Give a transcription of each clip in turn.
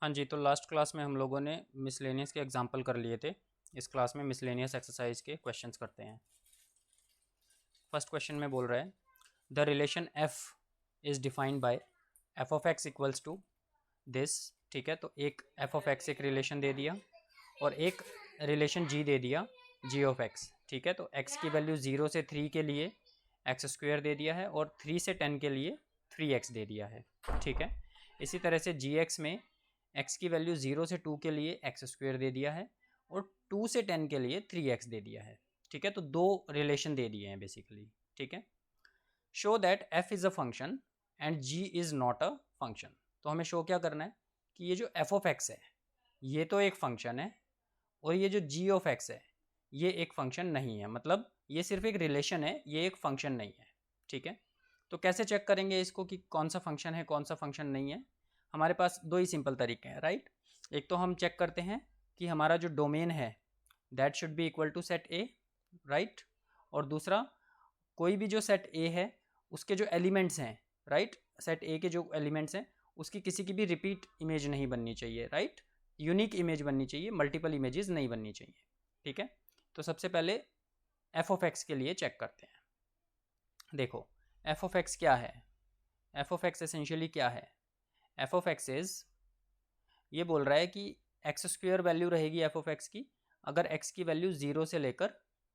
हाँ जी, तो last class में हम लोगों ने मिसलेनियस के एग्जाम्पल कर लिए थे। इस क्लास में मिसलेनियस एक्सरसाइज के क्वेश्चंस करते हैं। फर्स्ट क्वेश्चन में बोल रहा है the relation f is defined by f of x equals to this. ठीक है, तो एक एफ ऑफ एक्स एक रिलेशन दे दिया और एक रिलेशन जी दे दिया जी ऑफ एक्स। ठीक है, तो एक्स की वैल्यू 0 से 3 के लिए एक्स स्क्वेयर दे दिया है और 3 से 10 के लिए 3x दे दिया है। ठीक है, इसी तरह से जी एक्स में x की वैल्यू 0 से 2 के लिए एक्स स्क्वेयर दे दिया है और 2 से 10 के लिए 3x दे दिया है। ठीक है, तो दो रिलेशन दे दिए हैं बेसिकली। ठीक है, show that f is a function and g is not a function. तो हमें शो क्या करना है कि ये जो f ऑफ x है ये तो एक फंक्शन है और ये जो g ऑफ x है ये एक फंक्शन नहीं है, मतलब ये सिर्फ एक रिलेशन है, ये एक फंक्शन नहीं है। ठीक है, तो कैसे चेक करेंगे इसको कि कौन सा फंक्शन है कौन सा फंक्शन नहीं है। हमारे पास दो ही सिंपल तरीके हैं, राइट। एक तो हम चेक करते हैं कि हमारा जो डोमेन है that should be equal to set A, right. और दूसरा, कोई भी जो सेट ए है उसके जो एलिमेंट्स हैं, राइट, सेट ए के जो एलिमेंट्स हैं उसकी किसी की भी रिपीट इमेज नहीं बननी चाहिए, राइट। यूनिक इमेज बननी चाहिए, मल्टीपल इमेजेस नहीं बननी चाहिए। ठीक है, तो सबसे पहले एफ ऑफ एक्स के लिए चेक करते हैं। देखो एफ ऑफ एक्स क्या है, एफ ऑफ एक्स एसेंशियली क्या है। एफ ऑफ एक्स इज, ये बोल रहा है कि एक्स स्क्वेयर वैल्यू रहेगी एफ ऑफ एक्स की अगर एक्स की वैल्यू 0 से लेकर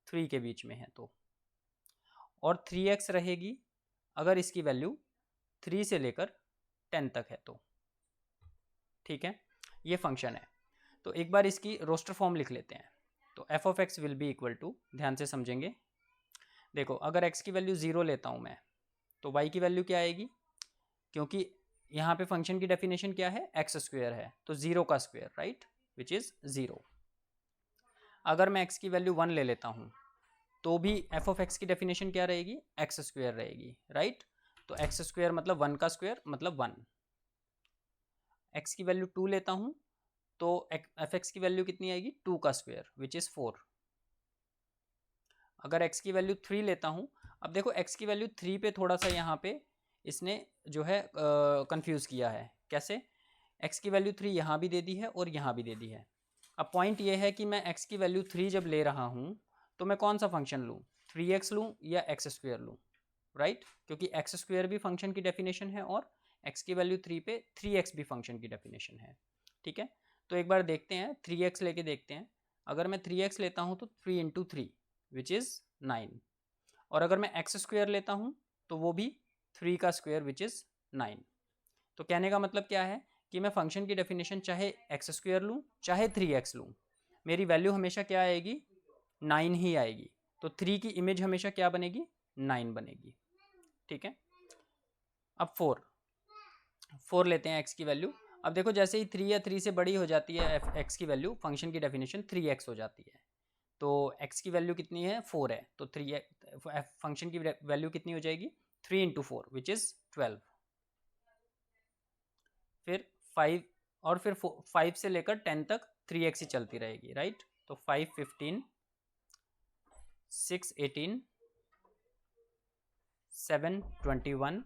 3 के बीच में है तो, और 3x रहेगी अगर इसकी वैल्यू 3 से लेकर 10 तक है तो। ठीक है, ये फंक्शन है। तो एक बार इसकी रोस्टर फॉर्म लिख लेते हैं। तो f of x will be equal to, ध्यान से समझेंगे। देखो अगर x की वैल्यू 0 लेता हूँ मैं तो y की वैल्यू क्या आएगी, क्योंकि यहाँ पे फंक्शन की डेफिनेशन क्या है, एक्स स्क्वेयर है तो 0 का स्क्वेयर, राइट, विच इज़ 0। अगर मैं x की वैल्यू 1 ले लेता हूँ तो भी एफ ऑफ एक्स की डेफिनेशन क्या रहेगी, एक्स स्क्वेयर रहेगी, राइट। तो एक्स स्क्वेयर मतलब 1 का स्क्वेयर मतलब 1। एक्स की वैल्यू 2 लेता हूँ तो एफ एक्स की वैल्यू कितनी आएगी, 2 का स्क्वेयर विच इज़ 4। अगर x की वैल्यू 3 लेता हूँ, अब देखो x की वैल्यू 3 पे थोड़ा सा यहाँ पे इसने जो है कंफ्यूज किया है। कैसे, x की वैल्यू 3 यहाँ भी दे दी है और यहाँ भी दे दी है। अब पॉइंट ये है कि मैं x की वैल्यू 3 जब ले रहा हूँ तो मैं कौन सा फंक्शन लूँ, 3x लूँ या एक्स स्क्वेयर लूँ, राइट, क्योंकि एक्स स्क्वेयर भी फंक्शन की डेफिनेशन है और x की वैल्यू 3 पे 3x भी फंक्शन की डेफिनेशन है। ठीक है, तो एक बार देखते हैं 3x लेके देखते हैं। अगर मैं 3x लेता हूँ तो 3 इंटू 3 विच इज़ 9, और अगर मैं एक्स स्क्वेयर लेता हूँ तो वो भी 3 का स्क्वेयर विच इज़ 9। तो कहने का मतलब क्या है कि मैं फंक्शन की डेफिनेशन चाहे एक्स स्क्वेयर लूँ चाहे 3x लूँ, मेरी वैल्यू हमेशा क्या आएगी, 9 ही आएगी। तो 3 की इमेज हमेशा क्या बनेगी, 9 बनेगी। ठीक है, अब 4 लेते हैं एक्स की वैल्यू। अब देखो जैसे ही 3 या 3 से बड़ी हो जाती है एक्स की वैल्यू, फंक्शन की डेफिनेशन 3x हो जाती है। तो x की वैल्यू कितनी है, 4 है, तो 3 फंक्शन की वैल्यू कितनी हो जाएगी, 3 इंटू 4 विच इज़ 12। फिर 5, और फिर 5 से लेकर 10 तक 3x ही चलती रहेगी, राइट। तो 5 15, 6 18, 7 21,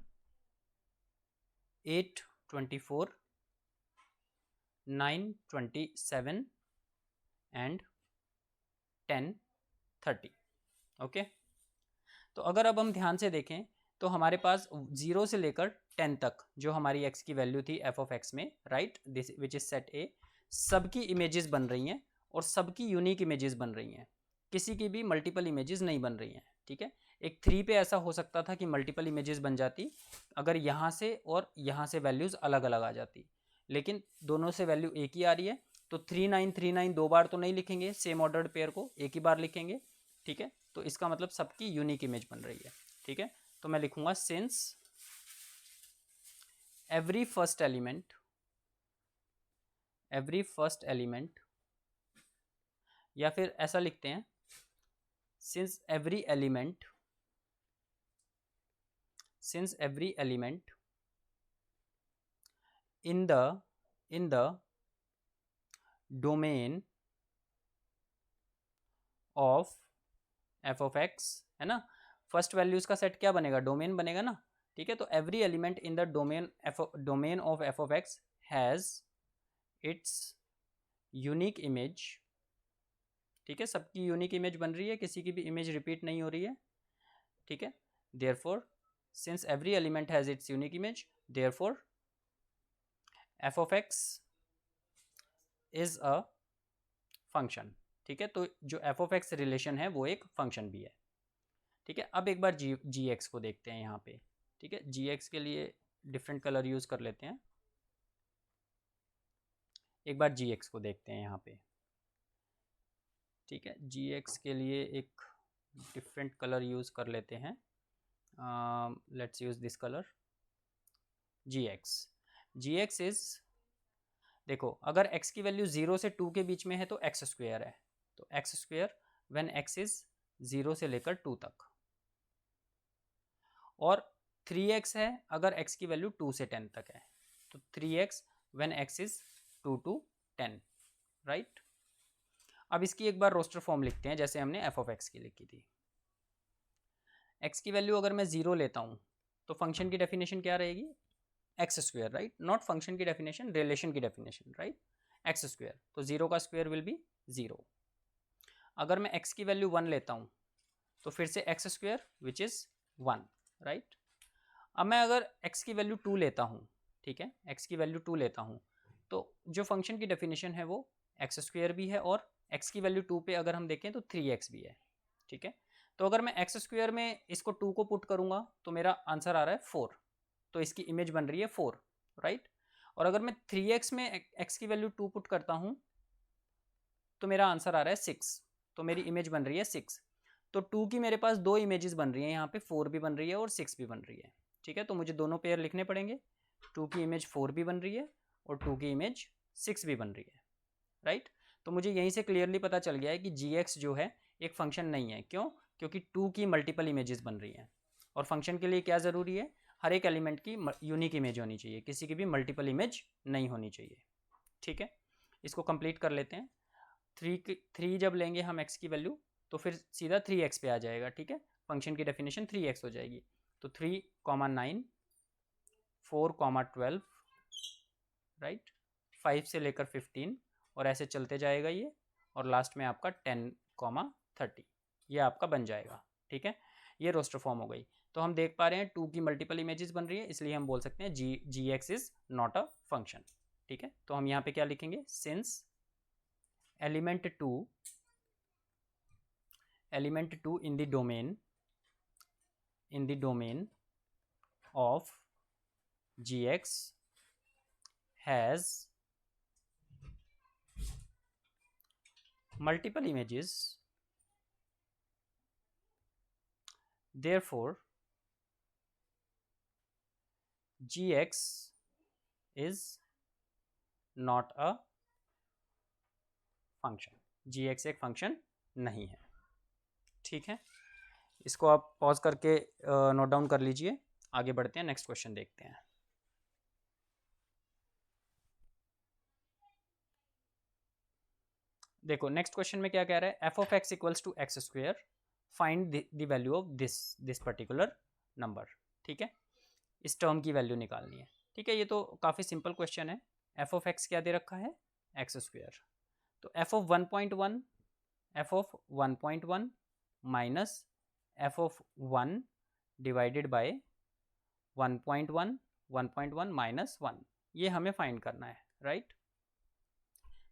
8 24, 9 27 एंड 10 30। ओके, तो अगर अब हम ध्यान से देखें तो हमारे पास 0 से लेकर 10 तक जो हमारी x की वैल्यू थी एफ ऑफ एक्स में, right, this which is set ए, सबकी इमेजेस बन रही हैं और सबकी यूनिक इमेजेस बन रही हैं, किसी की भी मल्टीपल इमेजेस नहीं बन रही हैं। ठीक है, एक 3 पे ऐसा हो सकता था कि मल्टीपल इमेजेस बन जाती अगर यहाँ से और यहाँ से वैल्यूज़ अलग अलग आ जाती, लेकिन दोनों से वैल्यू एक ही आ रही है। तो 3 9 3 9 दो बार तो नहीं लिखेंगे सेम ऑर्डर्ड पेयर को, एक ही बार लिखेंगे। ठीक है, तो इसका मतलब सबकी यूनिक इमेज बन रही है। ठीक है, तो मैं लिखूंगा सिंस एवरी फर्स्ट एलिमेंट, या फिर ऐसा लिखते हैं since every element in the domain of F of x, है ना, फर्स्ट वैल्यूज का सेट क्या बनेगा, डोमेन बनेगा ना। ठीक है, तो every element in the domain of F of x has its unique image, ठीक है, सबकी यूनिक इमेज बन रही है, किसी की भी इमेज रिपीट नहीं हो रही है, ठीक है। Therefore since every element has its unique image, therefore F of x is a function, ठीक है। तो जो एफ ऑफ एक्स रिलेशन है वो एक फंक्शन भी है, ठीक है। अब एक बार जी एक्स को देखते हैं यहाँ पे, ठीक है। जी एक्स के लिए डिफरेंट कलर यूज कर लेते हैं, एक बार जी एक्स को देखते हैं यहाँ पे, ठीक है। जी एक्स के लिए एक डिफरेंट कलर यूज कर लेते हैं, let's use this colour g x is, देखो अगर x की वैल्यू 0 से 2 के बीच में है तो एक्स स्क्वेयर है, तो x square when x is 0 से लेकर 2 तक, और 3x है अगर x की वैल्यू 2 से 10 तक है, तो 3x when x is 2 to 10, right. अब इसकी एक बार रोस्टर फॉर्म लिखते हैं जैसे हमने f ऑफ x की लिखी थी। x की वैल्यू अगर मैं 0 लेता हूँ तो फंक्शन की डेफिनेशन क्या रहेगी, x square, right, not function की डेफिनेशन, रिलेशन की डेफिनेशन, राइट, एक्स स्क्वेयर, तो 0 का स्क्वेयर विल बी 0। अगर मैं x की वैल्यू 1 लेता हूँ तो फिर से x square which is 1, right. अब मैं अगर x की वैल्यू 2 लेता हूँ, ठीक है, x की वैल्यू 2 लेता हूँ तो जो फंक्शन की डेफिनेशन है वो एक्स स्क्वेयर भी है, और x की वैल्यू 2 पे अगर हम देखें तो 3x भी है, ठीक है। तो अगर मैं एक्स स्क्वेयर में इसको 2 को पुट करूँगा तो मेरा आंसर आ रहा है 4, तो इसकी इमेज बन रही है 4, राइट। और अगर मैं 3x में x की वैल्यू 2 पुट करता हूँ तो मेरा आंसर आ रहा है 6, तो मेरी इमेज बन रही है 6। तो 2 की मेरे पास दो इमेजेस बन रही हैं, यहाँ पे 4 भी बन रही है और 6 भी बन रही है, ठीक है। तो मुझे दोनों पेयर लिखने पड़ेंगे, 2 की इमेज 4 भी बन रही है और 2 की इमेज 6 भी बन रही है, राइट। तो मुझे यहीं से क्लियरली पता चल गया है कि जी एक्स जो है एक फंक्शन नहीं है, क्यों, क्योंकि 2 की मल्टीपल इमेजेस बन रही हैं, और फंक्शन के लिए क्या ज़रूरी है, हर एक एलिमेंट की यूनिक इमेज होनी चाहिए, किसी की भी मल्टीपल इमेज नहीं होनी चाहिए, ठीक है। इसको कंप्लीट कर लेते हैं। 3 जब लेंगे हम x की वैल्यू तो फिर सीधा 3x पे आ जाएगा, ठीक है, फंक्शन की डेफिनेशन 3x हो जाएगी। तो 3, 9, 4, 12, राइट, 5 से लेकर 15 और ऐसे चलते जाएगा ये, और लास्ट में आपका 10, 30 ये आपका बन जाएगा, ठीक है। ये रोस्टर फॉर्म हो गई। तो हम देख पा रहे हैं 2 की मल्टीपल इमेजेस बन रही है, इसलिए हम बोल सकते हैं g x is not a function, ठीक है। तो हम यहाँ पे क्या लिखेंगे, since element 2 in the domain of gx has multiple images, therefore gx is not a function, gx एक फंक्शन नहीं है, ठीक है। इसको आप पॉज करके नोट डाउन कर लीजिए, आगे बढ़ते हैं, नेक्स्ट क्वेश्चन देखते हैं। देखो नेक्स्ट क्वेश्चन में क्या कह रहा है, f of x equals to x square, find the value of this particular number, ठीक है। इस टर्म की वैल्यू निकालनी है, ठीक है। ये तो काफ़ी सिंपल क्वेश्चन है। एफ ऑफ एक्स क्या दे रखा है, एक्स स्क्वेयर, तो f of 1.1 minus F of 1 divided bye 1.1 1.1 minus 1, ये हमें फाइंड करना है, राइट।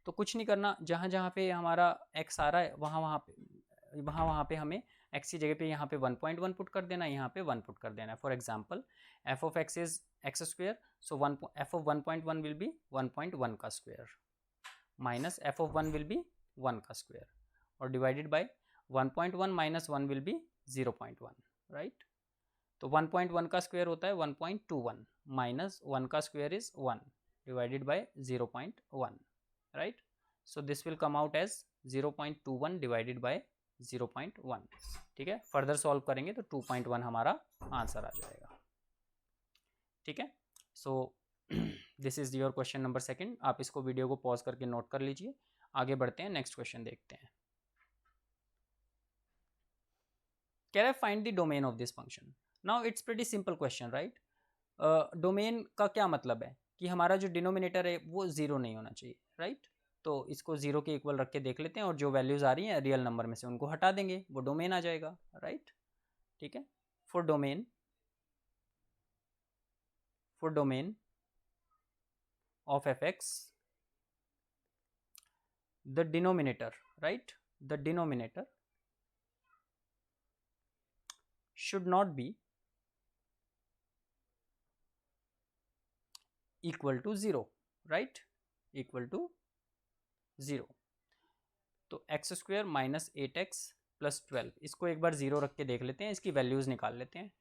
तो कुछ नहीं करना, जहाँ जहाँ पे हमारा x आ रहा है वहाँ पे हमें x की जगह पे यहाँ पे 1.1 पुट कर देना है, यहाँ पे 1 पुट कर देना है। For example F of x is x square, so f of 1.1 will be 1.1 का square minus F of 1 will be 1 का स्क्वेयर, और divided by 1.1 minus 1 will be 0.1, right. तो 1.1 का स्क्वेयर होता है 1.21 माइनस 1 का square is 1 divided by 0.1, right. So this will come out as 0.21 divided by 0.1, ठीक है। फर्दर सॉल्व करेंगे तो 2.1 हमारा आंसर आ जाएगा, ठीक है। So this is your question number 2। आप इसको वीडियो को पॉज करके नोट कर लीजिए, आगे बढ़ते हैं, नेक्स्ट क्वेश्चन देखते हैं। कह रहा है find the domain of this function. Now it's pretty simple question, right. Domain का क्या मतलब है कि हमारा जो डिनोमिनेटर है वो ज़ीरो नहीं होना चाहिए, राइट। तो इसको ज़ीरो के इक्वल रख के देख लेते हैं और जो वैल्यूज़ आ रही हैं रियल नंबर में से उनको हटा देंगे, वो डोमेन आ जाएगा, राइट। ठीक है, for domain of fx, the denominator, right, the denominator should not be equal to 0, right, equal to 0। तो x square minus 8x plus 12, इसको एक बार 0 रख के देख लेते हैं, इसकी वैल्यूज़ निकाल लेते हैं।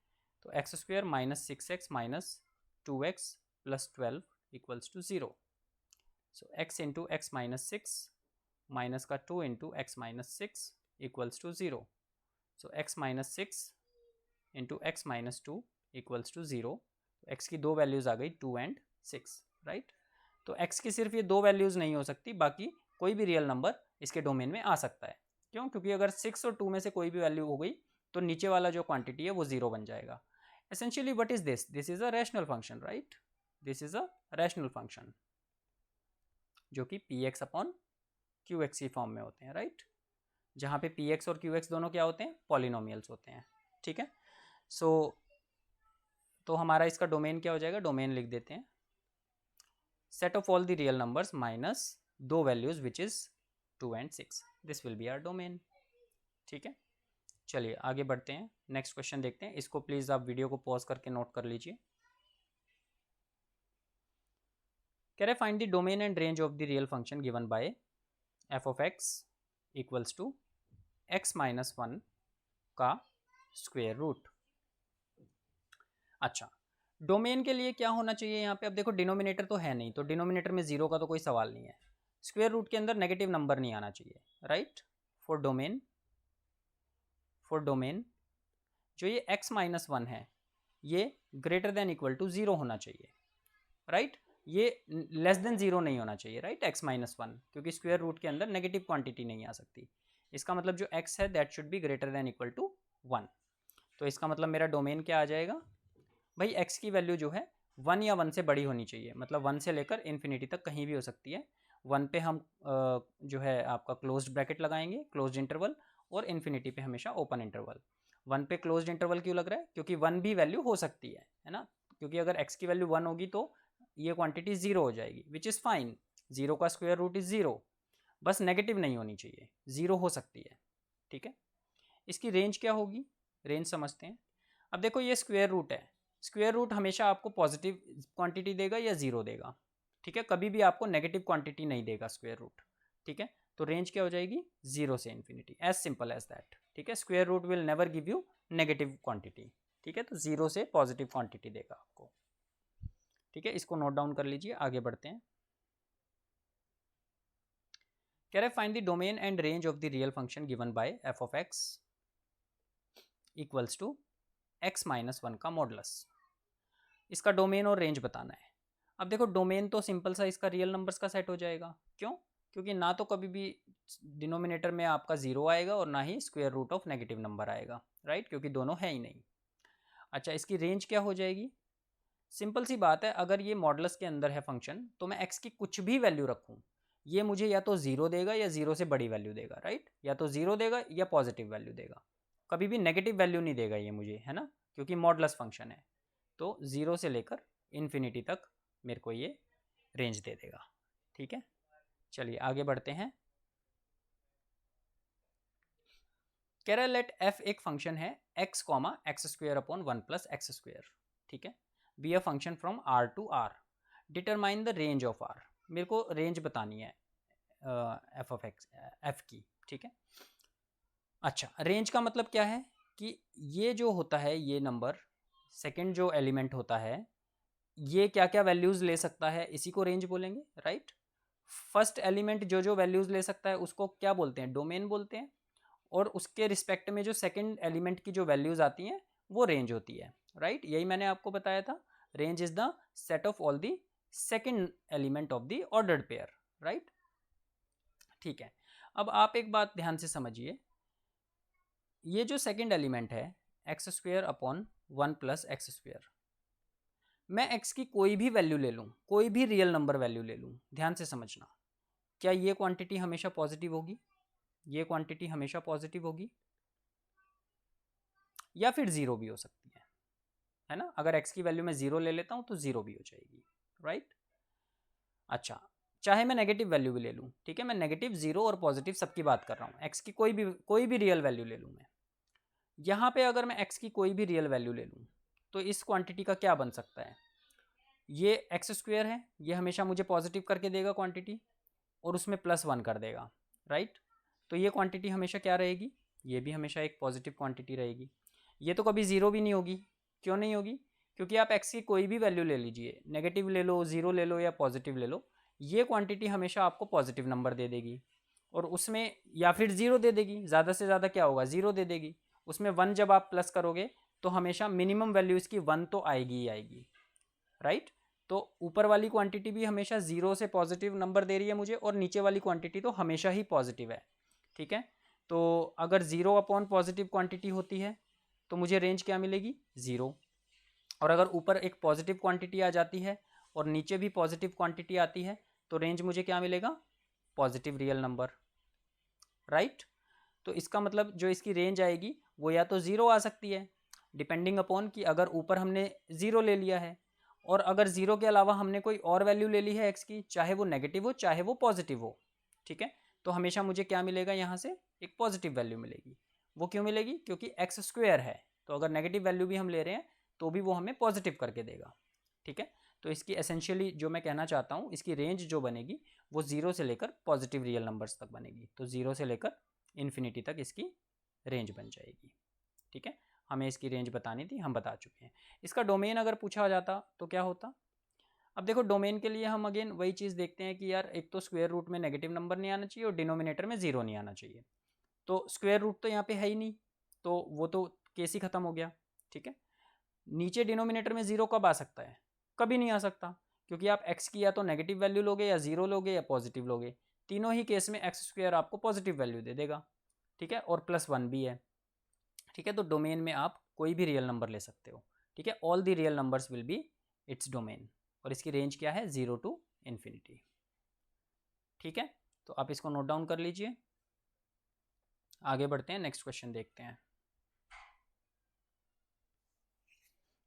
तो x square minus 6x minus 2x plus 12 equals to 0। So x into x minus 6 minus का 2 into x minus 6 equals to 0। So x minus 6 into x minus 2 equals to 0। X की दो वैल्यूज़ आ गई 2 and 6, right. तो x की सिर्फ ये दो values नहीं हो सकती, बाकी कोई भी रियल नंबर इसके डोमेन में आ सकता है। क्यों? क्योंकि अगर 6 और 2 में से कोई भी वैल्यू हो गई तो नीचे वाला जो क्वांटिटी है वो 0 बन जाएगा। Essentially what is this? This is a rational function, right. This is a rational function जो कि px अपॉन qx की फॉर्म में होते हैं, राइट। जहाँ पे px और qx दोनों क्या होते हैं? पॉलिनोमियल्स होते हैं, ठीक है। तो हमारा इसका डोमेन क्या हो जाएगा? डोमेन लिख देते हैं set of all the real numbers minus दो values which is 2 and 6, this will be our domain, ठीक है। चलिए आगे बढ़ते हैं, नेक्स्ट क्वेश्चन देखते हैं। इसको प्लीज आप वीडियो को पॉज करके नोट कर लीजिए। कह रहे find the domain and range of the real function given by f of x equals to x minus 1 का स्क्वायर रूट। अच्छा, डोमेन के लिए क्या होना चाहिए यहाँ पे? अब देखो डिनोमिनेटर तो है नहीं, तो डिनोमिनेटर में 0 का तो कोई सवाल नहीं है। स्क्वायर रूट के अंदर नेगेटिव नंबर नहीं आना चाहिए, राइट। फॉर डोमेन जो ये x माइनस 1 है ये ग्रेटर देन इक्वल टू 0 होना चाहिए, राइट। ये लेस देन 0 नहीं होना चाहिए, राइट, x माइनस 1, क्योंकि स्क्वायर रूट के अंदर नेगेटिव क्वांटिटी नहीं आ सकती। इसका मतलब जो x है that should be greater than equal to 1। तो इसका मतलब मेरा डोमेन क्या आ जाएगा भाई? x की वैल्यू जो है 1 या 1 से बड़ी होनी चाहिए, मतलब 1 से लेकर इन्फिनिटी तक कहीं भी हो सकती है। 1 पे हम जो है आपका क्लोज्ड ब्रैकेट लगाएंगे, क्लोज्ड इंटरवल, और इन्फिनिटी पे हमेशा ओपन इंटरवल। 1 पे क्लोज्ड इंटरवल क्यों लग रहा है? क्योंकि 1 भी वैल्यू हो सकती है ना। क्योंकि अगर x की वैल्यू 1 होगी तो ये क्वांटिटी 0 हो जाएगी, विच इज़ फाइन। 0 का स्क्वायर रूट इज़ 0, बस नेगेटिव नहीं होनी चाहिए, 0 हो सकती है, ठीक है। इसकी रेंज क्या होगी? रेंज समझते हैं। अब देखो ये स्क्वायर रूट है, स्क्वायर रूट हमेशा आपको पॉजिटिव क्वांटिटी देगा या 0 देगा, ठीक है। कभी भी आपको नेगेटिव क्वांटिटी नहीं देगा स्क्वायर रूट, ठीक है। तो रेंज क्या हो जाएगी? 0 से infinity, as simple as that, ठीक है। Square root will never give you negative quantity, ठीक है। तो 0 से पॉजिटिव क्वांटिटी देगा आपको, ठीक है। इसको नोट डाउन कर लीजिए, आगे बढ़ते हैं। कह रहे find the domain and range of the real function given by f of x equals to x minus 1 का मॉडुलस। इसका डोमेन और रेंज बताना है। अब देखो डोमेन तो सिंपल सा इसका रियल नंबर्स का सेट हो जाएगा। क्यों? क्योंकि ना तो कभी भी डिनोमिनेटर में आपका 0 आएगा और ना ही square root of negative number आएगा, राइट, क्योंकि दोनों है ही नहीं। अच्छा, इसकी रेंज क्या हो जाएगी? सिंपल सी बात है, अगर ये मॉडुलस के अंदर है फंक्शन तो मैं x की कुछ भी वैल्यू रखूँ, ये मुझे या तो 0 देगा या 0 से बड़ी वैल्यू देगा, राइट। या तो 0 देगा या पॉजिटिव वैल्यू देगा, कभी भी नेगेटिव वैल्यू नहीं देगा ये मुझे, है ना, क्योंकि मॉडुलस फंक्शन है। तो 0 से लेकर इन्फिनिटी तक मेरे को ये रेंज दे देगा, ठीक है। चलिए आगे बढ़ते हैं। कह रहा है लेट f एक फंक्शन है x comma x square upon 1 plus x square, ठीक है, be a function from r to r, determine the range of r। मेरे को रेंज बतानी है f ऑफ x f की, ठीक है। अच्छा, रेंज का मतलब क्या है कि ये जो होता है ये नंबर, सेकंड जो एलिमेंट होता है ये क्या क्या वैल्यूज़ ले सकता है, इसी को रेंज बोलेंगे, राइट। फर्स्ट एलिमेंट जो जो वैल्यूज़ ले सकता है उसको क्या बोलते हैं? डोमेन बोलते हैं। और उसके रिस्पेक्ट में जो सेकंड एलिमेंट की जो वैल्यूज़ आती हैं वो रेंज होती है, राइट। यही मैंने आपको बताया था, range is the set of all the second element of the ordered pair, right, ठीक है। अब आप एक बात ध्यान से समझिए, ये जो सेकंड एलिमेंट है x square upon 1 plus x square, मैं x की कोई भी वैल्यू ले लूँ, कोई भी रियल नंबर वैल्यू ले लूँ, ध्यान से समझना, क्या ये क्वांटिटी हमेशा पॉजिटिव होगी? ये क्वांटिटी हमेशा पॉजिटिव होगी या फिर ज़ीरो भी हो सकती है ना? अगर x की वैल्यू मैं ज़ीरो ले लेता हूँ तो ज़ीरो भी हो जाएगी, राइट? अच्छा, चाहे मैं नेगेटिव वैल्यू भी ले लूँ, ठीक है, मैं नेगेटिव, ज़ीरो और पॉजिटिव सबकी बात कर रहा हूँ, x की कोई भी रियल वैल्यू ले लूँ मैं। यहाँ पे अगर मैं x की कोई भी रियल वैल्यू ले लूँ तो इस क्वांटिटी का क्या बन सकता है? ये एक्स स्क्वेयर है, ये हमेशा मुझे पॉजिटिव करके देगा क्वांटिटी और उसमें +1 कर देगा, राइट? तो ये क्वांटिटी हमेशा क्या रहेगी? ये भी हमेशा एक पॉजिटिव क्वांटिटी रहेगी। ये तो कभी ज़ीरो भी नहीं होगी। क्यों नहीं होगी? क्योंकि आप x की कोई भी वैल्यू ले लीजिए, नेगेटिव ले लो, ज़ीरो ले लो या पॉजिटिव ले लो, ये क्वांटिटी हमेशा आपको पॉजिटिव नंबर दे देगी और उसमें या फिर ज़ीरो दे देगी, ज़्यादा से ज़्यादा क्या होगा? ज़ीरो दे देगी। उसमें 1 जब आप प्लस करोगे तो हमेशा मिनिमम वैल्यू इसकी 1 तो आएगी ही आएगी, राइट? तो ऊपर वाली क्वांटिटी भी हमेशा ज़ीरो से पॉजिटिव नंबर दे रही है मुझे और नीचे वाली क्वांटिटी तो हमेशा ही पॉजिटिव है, ठीक है? तो अगर ज़ीरो अपॉन पॉजिटिव क्वांटिटी होती है तो मुझे रेंज क्या मिलेगी? ज़ीरो। और अगर ऊपर एक पॉजिटिव क्वांटिटी आ जाती है और नीचे भी पॉजिटिव क्वांटिटी आती है तो रेंज मुझे क्या मिलेगा? Positive real number, right? तो इसका मतलब जो इसकी रेंज आएगी वो या तो ज़ीरो आ सकती है, डिपेंडिंग अपॉन कि अगर ऊपर हमने ज़ीरो ले लिया है और अगर ज़ीरो के अलावा हमने कोई और वैल्यू ले ली है एक्स की, चाहे वो नेगेटिव हो चाहे वो पॉजिटिव हो, ठीक है? तो हमेशा मुझे क्या मिलेगा? यहाँ से एक पॉजिटिव वैल्यू मिलेगी। वो क्यों मिलेगी? क्योंकि एक्स स्क्वेयर है, तो अगर नेगेटिव वैल्यू भी हम ले रहे हैं तो भी वो हमें पॉजिटिव करके देगा, ठीक है? तो इसकी एसेंशियली जो मैं कहना चाहता हूँ, इसकी रेंज जो बनेगी वो ज़ीरो से लेकर पॉजिटिव रियल नंबर्स तक बनेगी। तो ज़ीरो से लेकर इन्फिनिटी तक इसकी रेंज बन जाएगी, ठीक है? हमें इसकी रेंज बतानी थी, हम बता चुके हैं। इसका डोमेन अगर पूछा जाता तो क्या होता? अब देखो, डोमेन के लिए हम अगेन वही चीज़ देखते हैं कि यार एक तो स्क्वायर रूट में नेगेटिव नंबर नहीं आना चाहिए और डिनोमिनेटर में ज़ीरो नहीं आना चाहिए। तो स्क्वायर रूट तो यहाँ पे है ही नहीं, तो वो तो केस ही खत्म हो गया, ठीक है? नीचे डिनोमिनेटर में ज़ीरो कब आ सकता है? कभी नहीं आ सकता, क्योंकि आप x की या तो नेगेटिव वैल्यू लोगे या ज़ीरो लोगे या पॉजिटिव लोगे, तीनों ही केस में एक्स स्क्वायर आपको पॉजिटिव वैल्यू दे देगा, ठीक है? और +1 भी है, ठीक है? तो डोमेन में आप कोई भी रियल नंबर ले सकते हो, ठीक है? All the real numbers will be its domain और इसकी रेंज क्या है? 0 to इन्फिनिटी, ठीक है? तो आप इसको नोट डाउन कर लीजिए। आगे बढ़ते हैं, नेक्स्ट क्वेश्चन देखते हैं।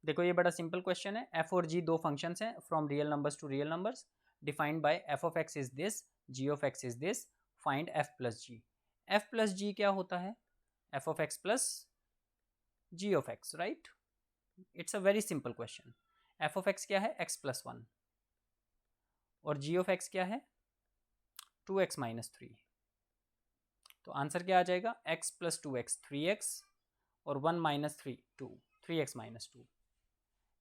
देखो, ये बड़ा सिंपल क्वेश्चन है। एफ और जी दो फंक्शंस हैं from real numbers to real numbers, defined by f of x is this, g of x is this, find f plus g. F plus g क्या होता है? F of x plus g of x, right? It's a very simple question. F of x क्या है? X plus one, और जी of x क्या है? 2x minus three. तो answer क्या आ जाएगा? X plus two x 3x और 1 minus three 2, 3x minus two.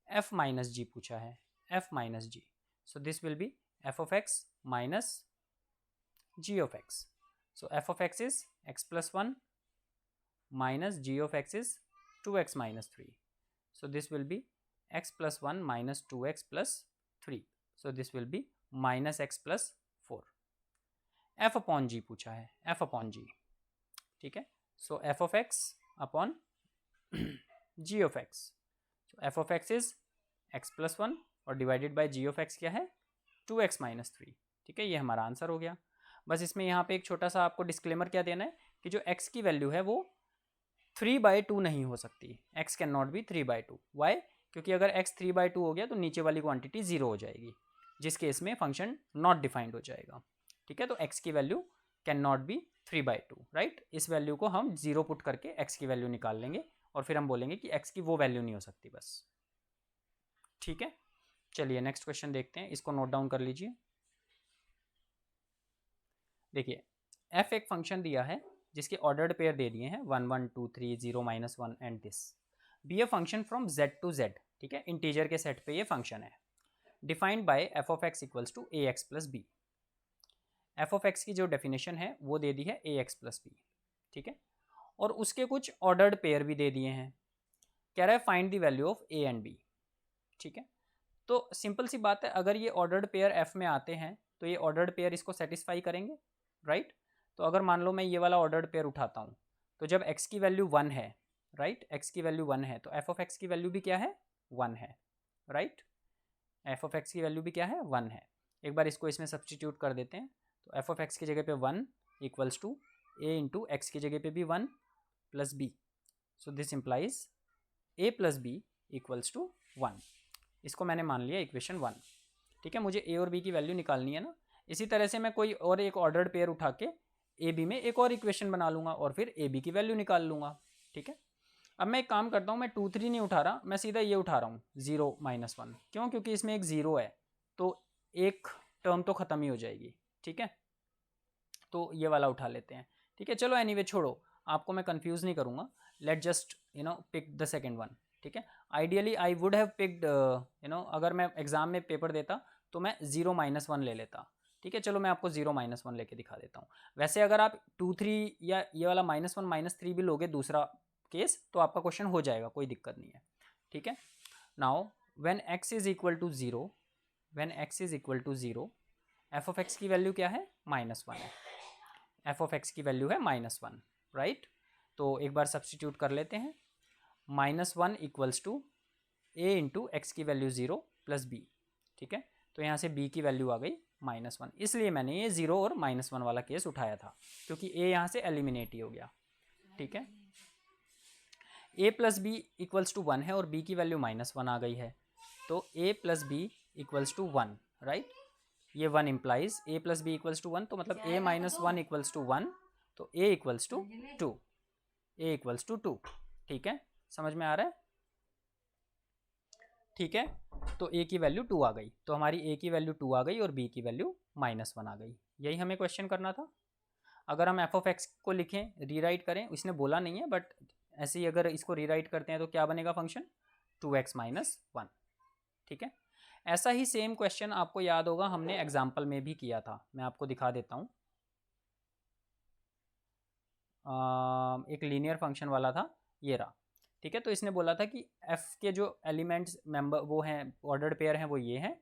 F minus g पूछा है, f minus g, so this will be f of x minus g of x. So f of x is x plus one minus g of x is 2x minus 3. So this will be x plus 1 minus 2x plus 3. So this will be minus x plus 4. f upon g पूछा है, f upon g, ठीक है? So f of x upon g of x. So f of x is x plus 1 और divided by g of x क्या है? 2x minus 3, ठीक है? ये हमारा आंसर हो गया। बस इसमें यहाँ पे एक छोटा सा आपको डिस्क्लेमर क्या देना है कि जो x की वैल्यू है वो 3/2 नहीं हो सकती। x can not be 3/2। Why? क्योंकि अगर x 3/2 हो गया तो नीचे वाली क्वांटिटी 0 हो जाएगी, जिस केस में फंक्शन नॉट डिफाइंड हो जाएगा, ठीक है? तो x की value can not be 3/2, right? इस वैल्यू को हम 0 पुट करके x की वैल्यू निकाल लेंगे और फिर हम बोलेंगे कि x की वो वैल्यू नहीं हो सकती, बस, ठीक है? चलिए नेक्स्ट क्वेश्चन देखते हैं, इसको नोट डाउन कर लीजिए। देखिए, f एक फंक्शन दिया है जिसके ऑर्डर्ड पेयर दे दिए हैं 1 1 2 3 0 -1 and this, be a function from z to z, ठीक है? इंटीजर के सेट पे ये फंक्शन है, defined by f of x equals to a x plus b. F of x की जो डेफिनेशन है वो दे दी है ए एक्स प्लस बी, ठीक है? और उसके कुछ ऑर्डर्ड पेयर भी दे दिए हैं, कह रहा है find the value of a and b, ठीक है? तो सिंपल सी बात है, अगर ये ऑर्डर्ड पेयर एफ में आते हैं तो ये ऑर्डर्ड पेयर इसको सेटिस्फाई करेंगे, राइट? तो अगर मान लो मैं ये वाला ऑर्डर्ड पेयर उठाता हूँ तो जब x की वैल्यू 1 है, राइट? x की वैल्यू 1 है तो f ऑफ x की वैल्यू भी क्या है? 1 है, राइट? एफ ऑफ एक्स की वैल्यू भी क्या है 1 है। एक बार इसको इसमें सब्सटीट्यूट कर देते हैं, तो एफ ऑफ एक्स की जगह पे 1 equals to a into x की जगह पे भी 1 plus b, so this implies a plus b equals to 1। इसको मैंने मान लिया इक्वेशन 1। ठीक है, मुझे ए और बी की वैल्यू निकालनी है ना। इसी तरह से मैं कोई और एक ऑर्डर्ड पेयर उठा के ए बी में एक और इक्वेशन बना लूँगा और फिर ए बी की वैल्यू निकाल लूँगा। ठीक है, अब मैं एक काम करता हूँ, मैं 2 3 नहीं उठा रहा, मैं सीधा ये उठा रहा हूँ 0 -1। क्यों? क्योंकि इसमें एक 0 है, तो एक टर्म तो ख़त्म ही हो जाएगी। ठीक है, तो ये वाला उठा लेते हैं। ठीक है, चलो एनीवे छोड़ो, आपको मैं कंफ्यूज नहीं करूँगा। Let just pick the second one. ठीक है, ideally I would have picked अगर मैं एग्जाम में पेपर देता तो मैं 0 -1 ले लेता। ठीक है, चलो मैं आपको 0 -1 लेके दिखा देता हूँ। वैसे अगर आप 2 3 या ये वाला -1 -3 भी लोगे दूसरा केस, तो आपका क्वेश्चन हो जाएगा, कोई दिक्कत नहीं है। ठीक है, now when x is equal to 0, when x is equal to 0, f of x की वैल्यू क्या है? -1 है। एफ ऑफ एक्स की वैल्यू है -1, राइट। तो एक बार सब्सटीट्यूट कर लेते हैं, -1 equals to a into x की वैल्यू 0 प्लस बी। ठीक है, तो यहाँ से b की वैल्यू आ गई -1, इसलिए मैंने ये 0 और -1 वाला केस उठाया था, क्योंकि a यहाँ से एलिमिनेट ही हो गया। ठीक है, a plus b equals to 1 है और b की वैल्यू -1 आ गई है, तो a plus b equals to 1, right. ये 1 implies a plus b equals to 1, तो मतलब a -1 इक्वल्स टू 1, तो a equals to 2, a equals to 2। ठीक है, समझ में आ रहा है? ठीक है, तो a की वैल्यू 2 आ गई, तो हमारी a की वैल्यू 2 आ गई और b की वैल्यू -1 आ गई। यही हमें क्वेश्चन करना था। अगर हम f ऑफ x को लिखें, रीराइट करें, इसने बोला नहीं है बट ऐसे ही अगर इसको रीराइट करते हैं तो क्या बनेगा फंक्शन? 2x - 1। ठीक है, ऐसा ही सेम क्वेश्चन आपको याद होगा हमने एग्जाम्पल में भी किया था। मैं आपको दिखा देता हूँ, एक लीनियर फंक्शन वाला था, ये रहा। ठीक है, तो इसने बोला था कि f के जो एलिमेंट्स मेंबर वो हैं, ऑर्डर्ड पेयर हैं, वो ये हैं,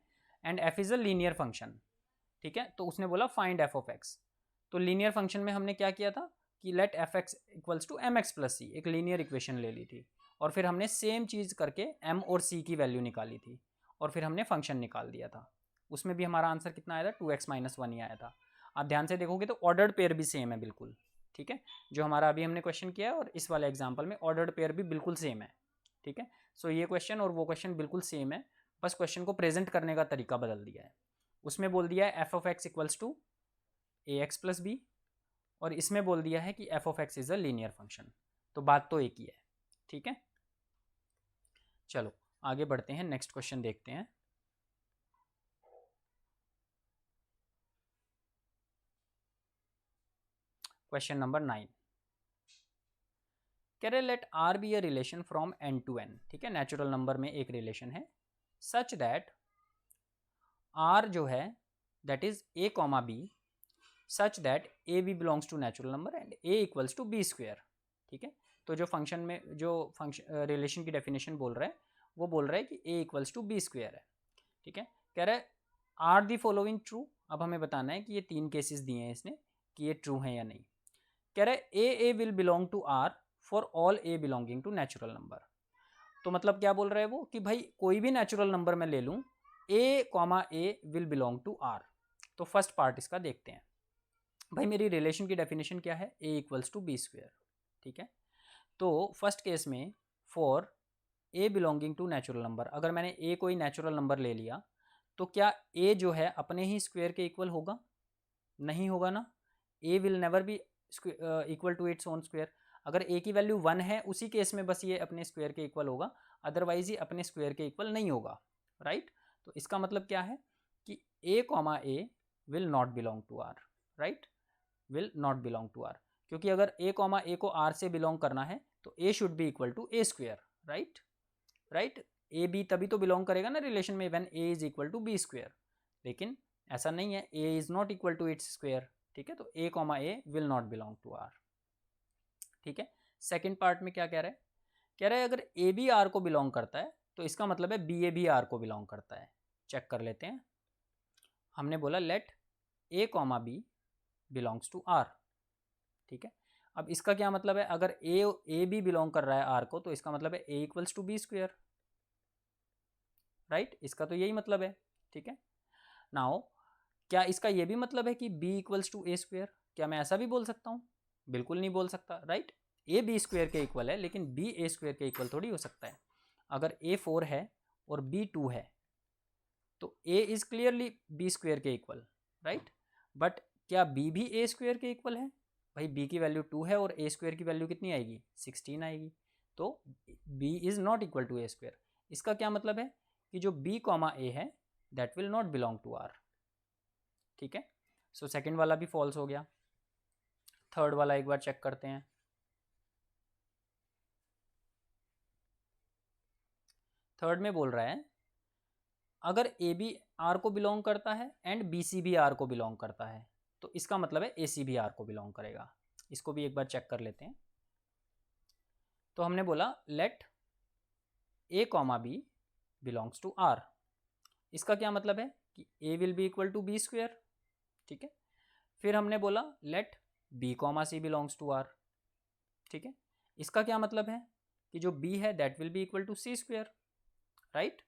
and f is a linear function. ठीक है, तो उसने बोला फाइंड f ऑफ x। तो लीनियर फंक्शन में हमने क्या किया था कि let f x equals to m x plus c, एक लीनियर इक्वेशन ले ली थी, और फिर हमने सेम चीज़ करके m और c की वैल्यू निकाली थी, और फिर हमने फंक्शन निकाल दिया था। उसमें भी हमारा आंसर कितना आया था? 2x - 1 ही आया था। आप ध्यान से देखोगे तो ऑर्डर्ड पेयर भी सेम है बिल्कुल। ठीक है, जो हमारा अभी हमने क्वेश्चन किया है और इस वाले एग्जाम्पल में ऑर्डर्ड पेयर भी बिल्कुल सेम है। ठीक है, सो ये क्वेश्चन और वो क्वेश्चन बिल्कुल सेम है, बस क्वेश्चन को प्रेजेंट करने का तरीका बदल दिया है। उसमें बोल दिया है f of x equals to a x plus b, और इसमें बोल दिया है कि f of x is a linear function, तो बात तो एक ही है। ठीक है, चलो आगे बढ़ते हैं, नेक्स्ट क्वेश्चन देखते हैं। क्वेश्चन नंबर 9, कह रहे let R be a relation from N to N. ठीक है, नेचुरल नंबर में एक रिलेशन है, सच दैट आर जो है that is a comma b, such that a b belongs to natural number and a equals to b square. ठीक है, तो जो फंक्शन में जो फंक्शन रिलेशन की डेफिनेशन बोल रहा है, वो बोल रहा है कि ए इक्वल्स टू बी स्क्वेयर है। ठीक है, कह रहा है आर दी फॉलोइंग ट्रू। अब हमें बताना है कि ये 3 केसेस दिए हैं इसने कि ये ट्रू हैं या नहीं। कह रहा है a will belong to R for all a belonging to natural number. तो मतलब क्या बोल रहा है वो कि भाई कोई भी नेचुरल नंबर मैं ले लूँ, a comma a will belong to R. तो फर्स्ट पार्ट इसका देखते हैं। भाई मेरी रिलेशन की डेफिनेशन क्या है? A equals to b square. ठीक है, तो फर्स्ट केस में for a belonging to natural number, अगर मैंने ए कोई नेचुरल नंबर ले लिया, तो क्या ए जो है अपने ही स्क्वायर के इक्वल होगा? नहीं होगा ना, a will never be equal to its own square. अगर ए की वैल्यू 1 है, उसी केस में बस ये अपने स्क्वायर के इक्वल होगा, अदरवाइज ये अपने स्क्वायर के इक्वल नहीं होगा, राइट। तो इसका मतलब क्या है कि a comma a will not belong to R, right, will not belong to R, क्योंकि अगर ए कॉमा ए को आर से बिलोंग करना है तो a should be equal to a square, right, right. A b तभी तो बिलोंग करेगा ना रिलेशन में when a is equal to b square, लेकिन ऐसा नहीं है, a is not equal to its square. ठीक है, तो a comma a will not belong to R. ठीक है, सेकेंड पार्ट में क्या कह रहा है? कह रहा है अगर ए बी आर को बिलोंग करता है तो इसका मतलब है बी ए भी आर को बिलोंग करता है। चेक कर लेते हैं। हमने बोला let a comma b belongs to R. ठीक है, अब इसका क्या मतलब है? अगर ए बी बिलोंग कर रहा है आर को, तो इसका मतलब है a equals to b square, right, इसका तो यही मतलब है, ठीक है। नाउ क्या इसका ये भी मतलब है कि b equals to a square? क्या मैं ऐसा भी बोल सकता हूँ? बिल्कुल नहीं बोल सकता, राइट। a b स्क्वेयर के इक्वल है, लेकिन b a स्क्वेयर के इक्वल थोड़ी हो सकता है। अगर a 4 है और b 2 है तो a is clearly b square के इक्वल, राइट। बट क्या b भी a स्क्वेयर के इक्वल है? भाई b की वैल्यू 2 है और a स्क्वेयर की वैल्यू कितनी आएगी? 16 आएगी। तो b is not equal to a square. इसका क्या मतलब है कि जो b कॉमा a है that will not belong to r, ठीक है। सो सेकेंड वाला भी फॉल्स हो गया। थर्ड वाला एक बार चेक करते हैं। थर्ड में बोल रहा है अगर ए बी आर को बिलोंग करता है एंड बी सी भी आर को बिलोंग करता है, तो इसका मतलब है ए सी भी आर को बिलोंग करेगा। इसको भी एक बार चेक कर लेते हैं। तो हमने बोला let a comma b belongs to R. इसका क्या मतलब है कि a will be equal to b square, ठीक है। फिर हमने बोला let b comma c belongs to R, ठीक है। इसका क्या मतलब है कि जो बी है that will be equal to c square, right.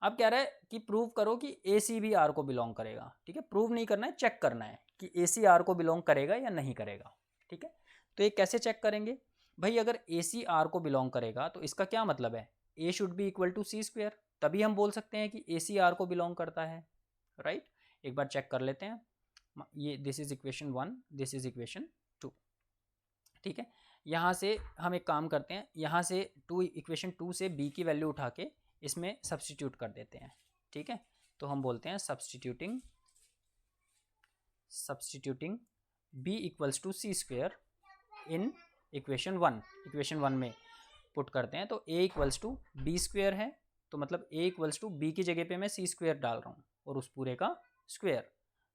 अब कह रहा है कि प्रूव करो कि ए सी भी आर को बिलोंग करेगा, ठीक है। प्रूव नहीं करना है, चेक करना है कि ए सी आर को बिलोंग करेगा या नहीं करेगा, ठीक है। तो ये कैसे चेक करेंगे भाई? अगर ए सी आर को बिलोंग करेगा तो इसका क्या मतलब है? A should be equal to c square, तभी हम बोल सकते हैं कि ए सी आर को बिलोंग करता है, राइट। एक बार चेक कर लेते हैं। ये this is equation 1, this is equation 2, ठीक है। यहाँ से हम एक काम करते हैं, यहाँ से इक्वेशन 2 से बी की वैल्यू उठा के इसमें सब्सटीट्यूट कर देते हैं, ठीक है। तो हम बोलते हैं substituting b equals to c square in equation 1। Equation 1 में पुट करते हैं तो a equals to b square है, तो मतलब a इक्वल्स टू बी की जगह पे मैं सी स्क्वेयर डाल रहा हूँ और उस पूरे का स्क्वेयर।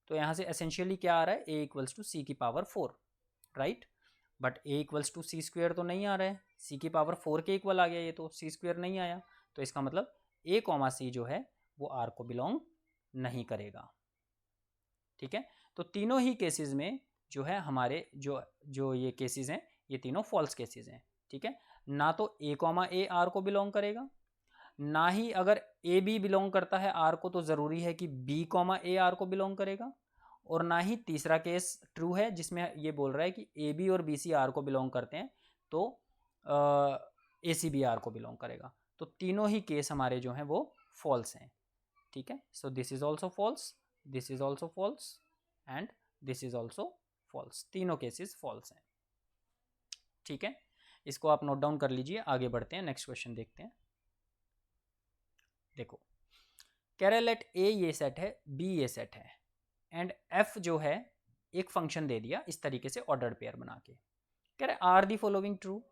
तो यहाँ से एसेंशियली क्या आ रहा है? a इक्वल्स टू सी की power 4, right. But a equals to c square तो नहीं आ रहा है, सी की पावर 4 के इक्वल आ गया, ये तो सी स्क्वेयर नहीं आया। तो इसका मतलब a कॉमा सी जो है वो r को बिलोंग नहीं करेगा, ठीक है। तो तीनों ही केसेस में जो है हमारे जो ये केसेस हैं ये तीनों फॉल्स केसेस हैं, ठीक है। ना तो a कॉमा ए आर को बिलोंग करेगा, ना ही अगर ए बी बिलोंग करता है आर को तो ज़रूरी है कि बी कॉमा ए आर को बिलोंग करेगा, और ना ही तीसरा केस ट्रू है जिसमें ये बोल रहा है कि ए बी और बी सी आर को बिलोंग करते हैं तो ए सी बी आर को बिलोंग करेगा। तो तीनों ही केस हमारे जो हैं वो फॉल्स हैं, ठीक है। So this is also false, this is also false and this is also false, तीनों केसेस फॉल्स हैं, ठीक है। इसको आप नोट डाउन कर लीजिए। आगे बढ़ते हैं, नेक्स्ट क्वेश्चन देखते हैं। देखो कह रहे लेट ए ये सेट है, बी ये सेट है एंड एफ जो है एक फंक्शन दे दिया इस तरीके से ऑर्डर्ड पेयर बना के। कह रहे are the following true,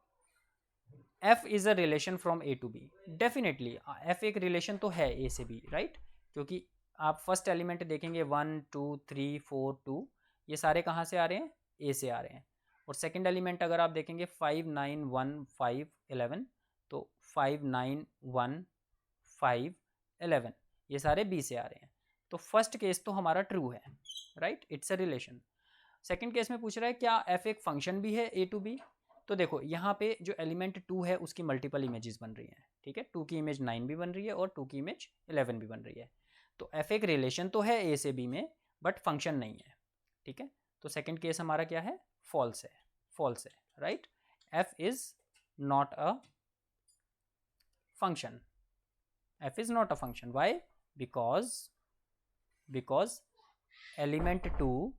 F is a relation from A to B. Definitely F एक रिलेशन तो है ए से बी, राइट। क्योंकि आप फर्स्ट एलिमेंट देखेंगे 1 2 3 4 2, ये सारे कहाँ से आ रहे हैं? ए से आ रहे हैं। और सेकंड एलिमेंट अगर आप देखेंगे 5 9 1 5 11, तो 5 9 1 5 11 ये सारे बी से आ रहे हैं। तो फर्स्ट केस तो हमारा ट्रू है, right, it's a relation. Second case में पूछ रहा है क्या एफ एक फंक्शन भी है ए टू बी। तो देखो यहाँ पे जो एलिमेंट 2 है उसकी मल्टीपल इमेजेस बन रही हैं, ठीक है। 2 की इमेज 9 भी बन रही है और 2 की इमेज 11 भी बन रही है। तो एफ एक रिलेशन तो है ए से बी में बट फंक्शन नहीं है, ठीक है। तो सेकंड केस हमारा क्या है? फॉल्स है, फॉल्स है, right. F is not a function, f is not a function. Why? because element 2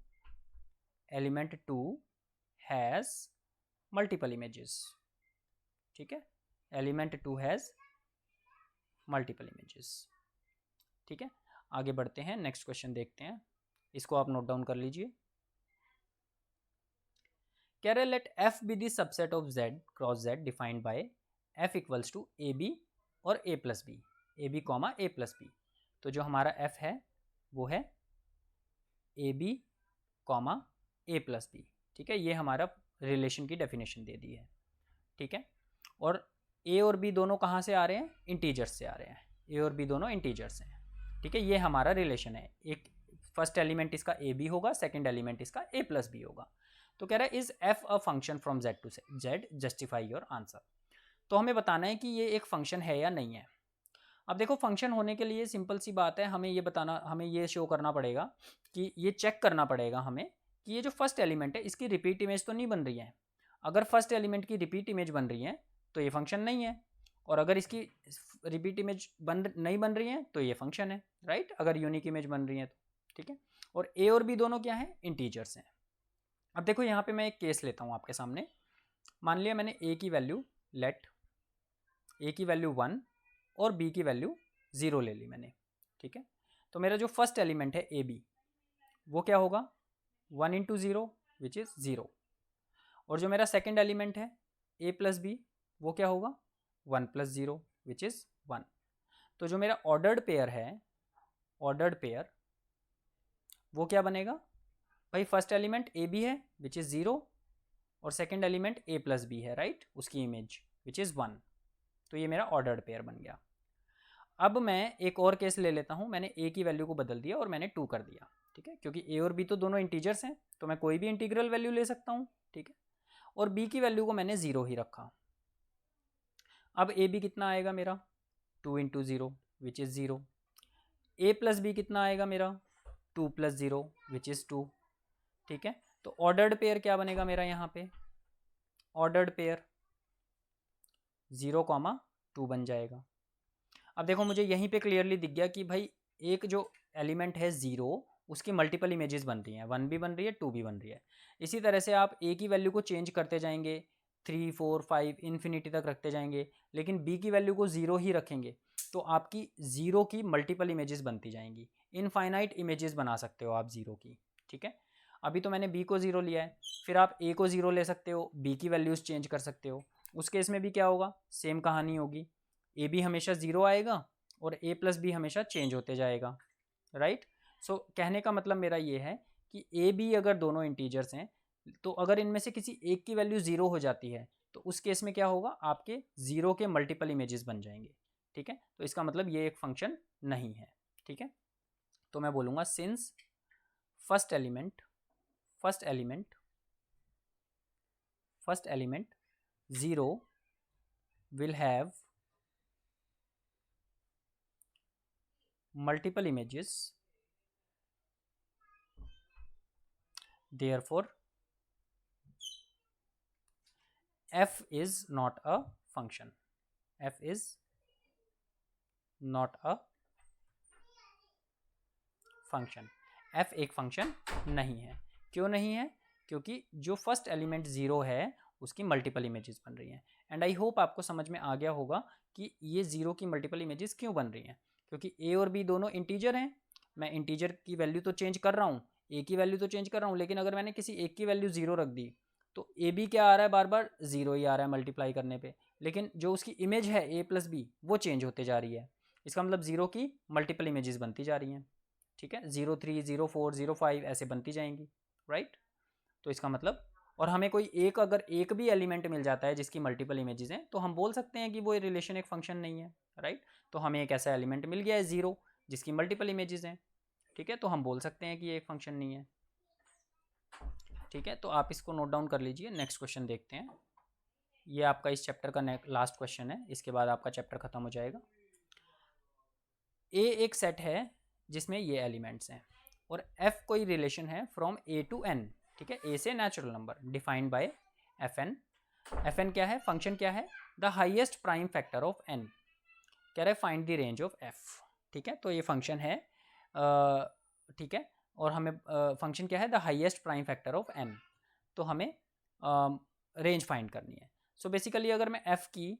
has multiple images, ठीक है। element 2 has multiple images, ठीक है। आगे बढ़ते हैं, नेक्स्ट क्वेश्चन देखते हैं। इसको आप नोट डाउन कर लीजिए। कह रहे let f be the subset of z cross z defined by f equals to A B और a plus B, A B comma A plus B. तो जो हमारा f है वो है A B comma A plus B, ठीक है। ये हमारा रिलेशन की डेफिनेशन दे दी है, ठीक है। और a और b दोनों कहाँ से आ रहे हैं? इंटीजर्स से आ रहे हैं, a और b दोनों इंटीजर्स हैं, ठीक है। ये हमारा रिलेशन है। एक फर्स्ट एलिमेंट इसका ए बी होगा, सेकेंड एलिमेंट इसका ए प्लस बी होगा। तो कह रहा है is F a function from Z to Z, justify your answer. तो हमें बताना है कि ये एक फंक्शन है या नहीं है। अब देखो फंक्शन होने के लिए सिंपल सी बात है, हमें ये बताना, हमें ये शो करना पड़ेगा कि ये चेक करना पड़ेगा हमें कि ये जो फर्स्ट एलिमेंट है इसकी रिपीट इमेज तो नहीं बन रही है। अगर फर्स्ट एलिमेंट की रिपीट इमेज बन रही है तो ये फंक्शन नहीं है, और अगर इसकी रिपीट इमेज नहीं बन रही है तो ये फंक्शन है, राइट, अगर यूनिक इमेज बन रही है तो, ठीक है। और ए और बी दोनों क्या है, इंटीजर्स हैं। अब देखो यहाँ पे मैं एक केस लेता हूँ आपके सामने। मान लिया मैंने ए की वैल्यू लेट ए की वैल्यू 1 और बी की वैल्यू 0 ले ली मैंने, ठीक है। तो मेरा जो फर्स्ट एलिमेंट है ए बी वो क्या होगा, 1 इंटू 0 विच इज़ 0। और जो मेरा सेकेंड एलिमेंट है ए प्लस बी वो क्या होगा, 1 प्लस 0 विच इज़ 1। तो जो मेरा ऑर्डर्ड पेयर है, ऑर्डर्ड पेयर वो क्या बनेगा भाई, फर्स्ट एलिमेंट ए बी है विच इज़ 0 और सेकेंड एलिमेंट ए प्लस बी है, राइट, उसकी इमेज विच इज़ 1। तो ये मेरा ऑर्डर्ड पेयर बन गया। अब मैं एक और केस ले लेता हूँ, मैंने ए की वैल्यू को बदल दिया और मैंने 2 कर दिया, ठीक है, क्योंकि ए और बी तो दोनों इंटीजर्स हैं तो मैं कोई भी इंटीग्रल वैल्यू ले सकता हूँ, ठीक है। और बी की वैल्यू को मैंने 0 ही रखा। अब ए बी कितना आएगा मेरा, 2 into 0 which is 0। A plus B कितना आएगा मेरा, 2 प्लस 0 विच इज़ 2, ठीक है। तो ऑर्डर्ड पेयर क्या बनेगा मेरा यहाँ पे, ऑर्डर्ड पेयर 0,2 बन जाएगा। अब देखो मुझे यहीं पे क्लियरली दिख गया कि भाई एक जो एलिमेंट है 0 उसकी मल्टीपल इमेजेस बन रही हैं, 1 भी बन रही है 2 भी बन रही है। इसी तरह से आप ए की वैल्यू को चेंज करते जाएंगे, 3 4 5 इन्फिनिटी तक रखते जाएंगे, लेकिन बी की वैल्यू को 0 ही रखेंगे तो आपकी 0 की मल्टीपल इमेजेस बनती जाएंगी, इनफाइनाइट इमेजेस बना सकते हो आप 0 की, ठीक है। अभी तो मैंने बी को 0 लिया है, फिर आप ए को 0 ले सकते हो, बी की वैल्यूज़ चेंज कर सकते हो। उस केस में भी क्या होगा, सेम कहानी होगी, ए बी हमेशा 0 आएगा और ए प्लस बी हमेशा चेंज होते जाएगा, राइट। सो कहने का मतलब मेरा ये है कि ए बी अगर दोनों इंटीजर्स हैं तो अगर इनमें से किसी एक की वैल्यू 0 हो जाती है तो उस केस में क्या होगा, आपके 0 के मल्टीपल इमेजेस बन जाएंगे, ठीक है। तो इसका मतलब ये एक फंक्शन नहीं है, ठीक है। तो मैं बोलूँगा since first element 0 will have multiple images, therefore f is not a function, f is not a function, f एक फंक्शन नहीं है। क्यों नहीं है, क्योंकि जो फर्स्ट एलिमेंट 0 है उसकी मल्टीपल इमेजेस बन रही हैं। एंड आई होप आपको समझ में आ गया होगा कि ये 0 की मल्टीपल इमेजेस क्यों बन रही हैं, क्योंकि ए और बी दोनों इंटीजर हैं। मैं इंटीजर की वैल्यू तो चेंज कर रहा हूँ, ए की वैल्यू तो चेंज कर रहा हूँ, लेकिन अगर मैंने किसी एक की वैल्यू 0 रख दी तो ए बी क्या आ रहा है, बार बार 0 ही आ रहा है मल्टीप्लाई करने पे, लेकिन जो उसकी इमेज है ए प्लस बी वो चेंज होते जा रही है। इसका मतलब 0 की मल्टीपल इमेजेस बनती जा रही हैं, ठीक है, 0 3 0 4 0 5 ऐसे बनती जाएंगी, राइट। तो इसका मतलब, और हमें कोई एक, अगर एक भी एलिमेंट मिल जाता है जिसकी मल्टीपल इमेजेस हैं तो हम बोल सकते हैं कि वो रिलेशन एक फंक्शन नहीं है, राइट। तो हमें एक ऐसा एलिमेंट मिल गया है 0 जिसकी मल्टीपल इमेजेस हैं, ठीक है, तो हम बोल सकते हैं कि ये एक फंक्शन नहीं है, ठीक है। तो आप इसको नोट डाउन कर लीजिए। नेक्स्ट क्वेश्चन देखते हैं। ये आपका इस चैप्टर का लास्ट क्वेश्चन है, इसके बाद आपका चैप्टर खत्म हो जाएगा। ए एक सेट है जिसमें ये एलिमेंट्स हैं और एफ कोई रिलेशन है फ्रॉम ए टू एन, ठीक है, ए से natural number defined by F N. F N क्या है, फंक्शन क्या है, the highest prime factor of N. कह रहे find the range of F, ठीक है। तो ये फंक्शन है, ठीक है, और हमें फंक्शन क्या है, the highest prime factor of N, तो हमें रेंज फाइंड करनी है। सो बेसिकली अगर मैं एफ की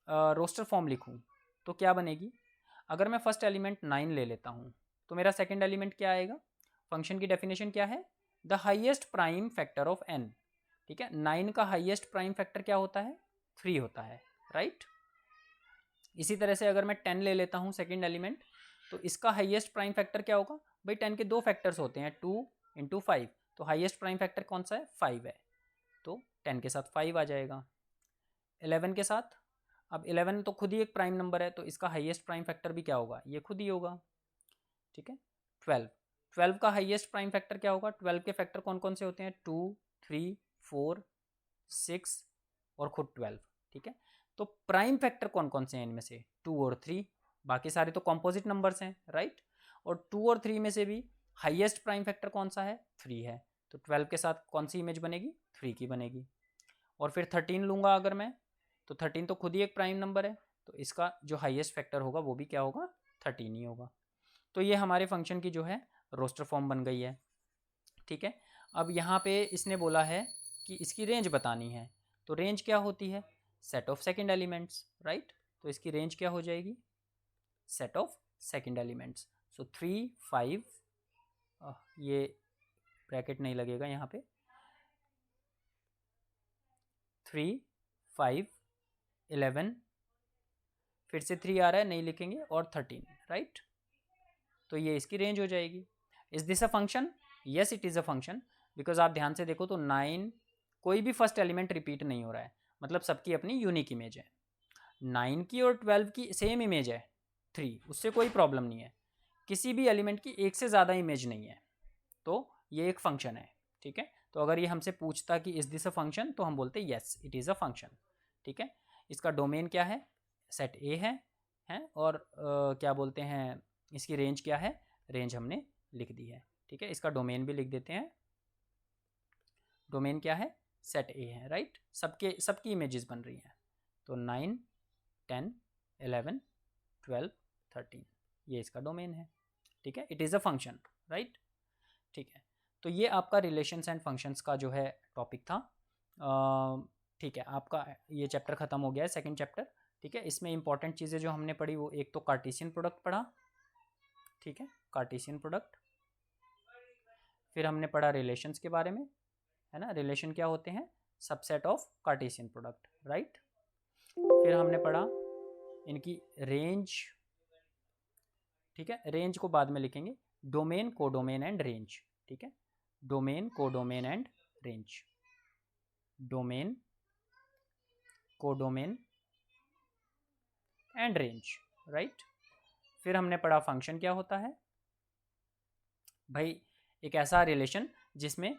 रोस्टर फॉर्म लिखूँ तो क्या बनेगी, अगर मैं फर्स्ट एलिमेंट 9 ले लेता हूँ तो मेरा सेकंड एलिमेंट क्या आएगा, फंक्शन की डेफिनेशन क्या है, the highest prime factor of N, ठीक है। 9 का हाईएस्ट प्राइम फैक्टर क्या होता है, 3 होता है, राइट। इसी तरह से अगर मैं 10 ले लेता हूँ सेकंड एलिमेंट तो इसका हाईएस्ट प्राइम फैक्टर क्या होगा, भाई 10 के 2 फैक्टर्स होते हैं, 2 इंटू 5, तो हाईएस्ट प्राइम फैक्टर कौन सा है, 5 है, तो 10 के साथ 5 आ जाएगा। 11 के साथ, अब 11 तो खुद ही एक प्राइम नंबर है तो इसका हाईएस्ट प्राइम फैक्टर भी क्या होगा, ये खुद ही होगा, ठीक है। 12 का हाईएस्ट प्राइम फैक्टर क्या होगा, 12 के फैक्टर कौन कौन से होते हैं, 2 3 4 6 और खुद 12, ठीक है। तो प्राइम फैक्टर कौन कौन से हैं इनमें से, 2 और 3, बाकी सारे तो कॉम्पोजिट नंबर्स हैं, राइट। और 2 और 3 में से भी हाईएस्ट प्राइम फैक्टर कौन सा है, 3 है। तो 12 के साथ कौन सी इमेज बनेगी, 3 की बनेगी। और फिर 13 लूँगा अगर मैं, तो 13 तो खुद ही एक प्राइम नंबर है, तो इसका जो हाईएस्ट फैक्टर होगा वो भी क्या होगा, 13 ही होगा। तो ये हमारे फंक्शन की जो है रोस्टर फॉर्म बन गई है, ठीक है। अब यहाँ पे इसने बोला है कि इसकी रेंज बतानी है, तो रेंज क्या होती है, set of second elements, right. तो इसकी रेंज क्या हो जाएगी, सेट ऑफ सेकंड एलिमेंट्स। सो 3 5, ये ब्रैकेट नहीं लगेगा यहाँ पे, 3 5 11, फिर से 3 आ रहा है नहीं लिखेंगे, और 13, राइट। तो ये इसकी रेंज हो जाएगी। Is this a function, yes it is a function, because आप ध्यान से देखो तो 9 कोई भी फर्स्ट एलिमेंट रिपीट नहीं हो रहा है, मतलब सबकी अपनी यूनिक इमेज है। 9 की और 12 की सेम इमेज है, 3, उससे कोई प्रॉब्लम नहीं है। किसी भी एलिमेंट की एक से ज़्यादा इमेज नहीं है, तो ये एक फंक्शन है, ठीक है। तो अगर ये हमसे पूछता कि इज दिस अ फंक्शन, तो हम बोलते yes it is a function, ठीक है। इसका डोमेन क्या है, सेट ए है और क्या बोलते हैं, इसकी रेंज क्या है, रेंज हमने लिख दी है, ठीक है। इसका डोमेन भी लिख देते हैं, डोमेन क्या है, सेट ए है, राइट। सबकी इमेजेस बन रही हैं, तो 9 10 11 12 13, ये इसका डोमेन है, ठीक है। It is a function, right, ठीक है। तो ये आपका रिलेशंस एंड फंक्शंस का जो है टॉपिक था, ठीक है। आपका ये चैप्टर ख़त्म हो गया है, सेकंड चैप्टर, ठीक है। इसमें इंपॉर्टेंट चीज़ें जो हमने पढ़ी वो एक तो कार्टेशियन प्रोडक्ट पढ़ा, ठीक है, कार्टेशियन प्रोडक्ट। फिर हमने पढ़ा रिलेशंस के बारे में, है ना, रिलेशन क्या होते हैं, subset of Cartesian product, right. फिर हमने पढ़ा इनकी रेंज, ठीक है, रेंज को बाद में लिखेंगे, डोमेन, कोडोमेन एंड रेंज, ठीक है। Domain, codomain and range, domain, codomain and range, right. फिर हमने पढ़ा फंक्शन क्या होता है, भाई एक ऐसा रिलेशन जिसमें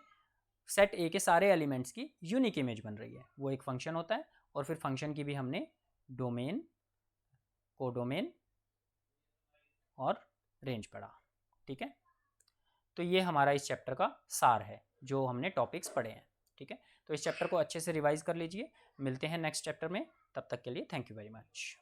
सेट ए के सारे एलिमेंट्स की यूनिक इमेज बन रही है, वो एक फंक्शन होता है। और फिर फंक्शन की भी हमने डोमेन, कोडोमेन और रेंज पढ़ा, ठीक है। तो ये हमारा इस चैप्टर का सार है, जो हमने टॉपिक्स पढ़े हैं, ठीक है। तो इस चैप्टर को अच्छे से रिवाइज कर लीजिए, मिलते हैं नेक्स्ट चैप्टर में, तब तक के लिए थैंक यू वेरी मच।